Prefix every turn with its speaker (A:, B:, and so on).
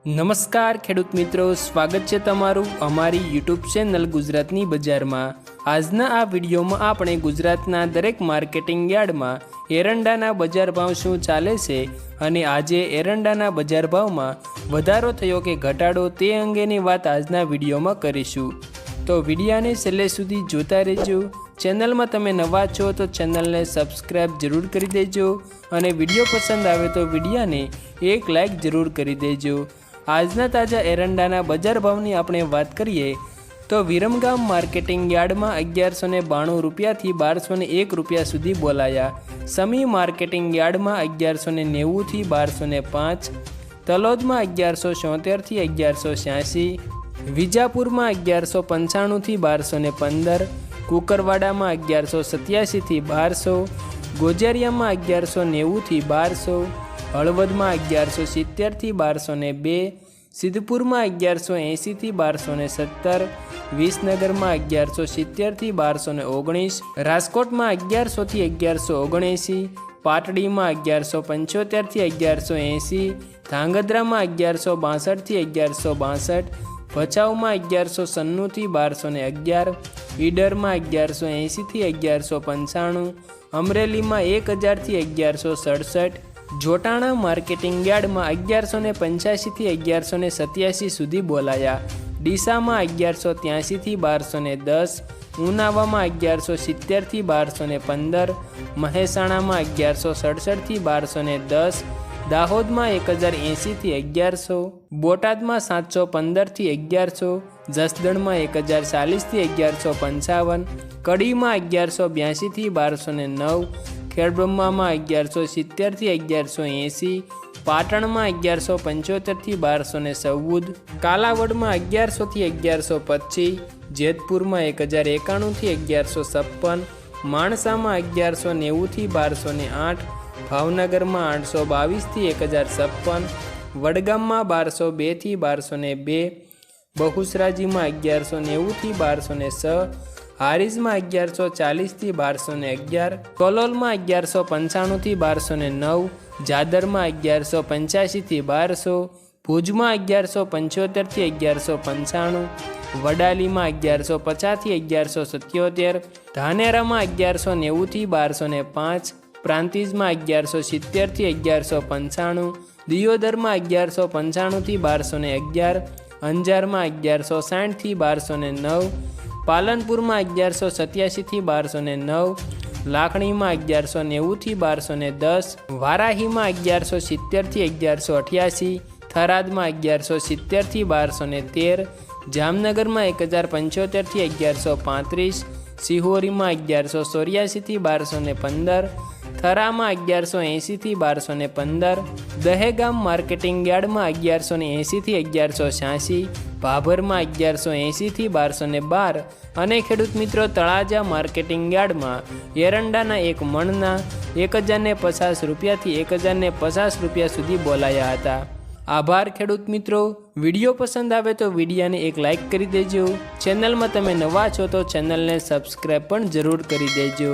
A: નમસ્કાર ખેડૂત મિત્રો, સ્વાગત છે તમારું અમારી યુટ્યુબ ચેનલ ગુજરાતની બજારમાં। આજના આ વિડીયોમાં આપણે ગુજરાતના દરેક માર્કેટિંગ યાર્ડમાં એરંડાના બજાર ભાવ શું ચાલે છે અને આજે એરંડાના બજાર ભાવમાં વધારો થયો કે ઘટાડો તે અંગેની વાત આજના વિડીયોમાં કરીશું। તો વિડીયોને છેલ્લે સુધી જોતા રહેજો। ચેનલમાં તમે નવા છો તો ચેનલને સબસ્ક્રાઈબ જરૂર કરી દેજો અને વિડીયો પસંદ આવે તો વિડીયોને એક લાઈક જરૂર કરી દેજો। આજના તાજા એરંડાના બજાર ભાવની આપણે વાત કરીએ તો વિરમગામ માર્કેટિંગ યાર્ડમાં 1192 રૂપિયાથી 1201 રૂપિયા સુધી બોલાયા। સમી માર્કેટિંગ યાર્ડમાં 1190થી 1205, તલોદમાં 1174થી 1186, વિજાપુરમાં 1195થી 1215, કુકરવાડામાં 1187થી 1200, ગોજારિયામાં 1190થી 1200, હળવદમાં 1170થી 1202, સિદ્ધપુરમાં 1180થી 1217, વિસનગરમાં 1170થી 1219, રાજકોટમાં 1100થી 1179, પાટડીમાં 1175થી 1180, ધાંગધ્રામાં 1162થી 1162, ભચાઉમાં 1196થી 1211, ઈડરમાં 1180થી 1195, અમરેલીમાં 1000થી 1167, જોટાણા માર્કેટિંગ યાર્ડમાં 1185થી 1187 સુધી બોલાયા। ડીસામાં 1183થી 1210, ઉનાવામાં 1170થી 1215, મહેસાણામાં 1167થી 1210, દાહોદમાં 1080થી 1100, બોટાદમાં 715થી 1100, જસદણમાં 1040થી 1155, કડીમાં 1182થી 1209, ખેડબ્રહ્મામાં 1170થી 1180, પાટણમાં 1175થી 1214, કાલાવડમાં 1100થી 1125, જેતપુરમાં 1091થી 1156, માણસામાં 1190થી 1208, ભાવનગરમાં 822થી 1056, વડગામમાં 1202થી 1202, બહુસરાજીમાં 1190થી 1206, હારીજમાં 1140થી 1211, કલોલમાં 1195થી 1209, જાદરમાં 1185થી 1200, ભુજમાં 1175થી 1195, વડાલીમાં 1150થી 1177, ધાનેરામાં 1190થી 1205, પ્રાંતિજમાં 1170થી 1195, દિયોદરમાં 1195થી 1211, અંજારમાં 1160થી 1209, પાલનપુરમાં 1187થી 1209, લાખણીમાં 1190થી 1210, વારાહીમાં 1170થી 1188, થરાદમાં 1170થી 1213, જામનગરમાં 1075થી 1135, સિહોરીમાં 1184થી 1215, થરામાં 1180થી 1215, દહેગામ માર્કેટિંગ યાર્ડમાં 1180થી 1186, ભાભરમાં 1180થી 1212 અને ખેડૂત મિત્રો તળાજા માર્કેટિંગ યાર્ડમાં એરંડાના એક મણના 1050 રૂપિયાથી 1050 રૂપિયા સુધી બોલાયા હતા। આભાર ખેડૂત મિત્રો। વિડીયો પસંદ આવે તો વિડીયોને એક લાઈક કરી દેજો। ચેનલમાં તમે નવા છો તો ચેનલને સબસ્ક્રાઈબ પણ જરૂર કરી દેજો।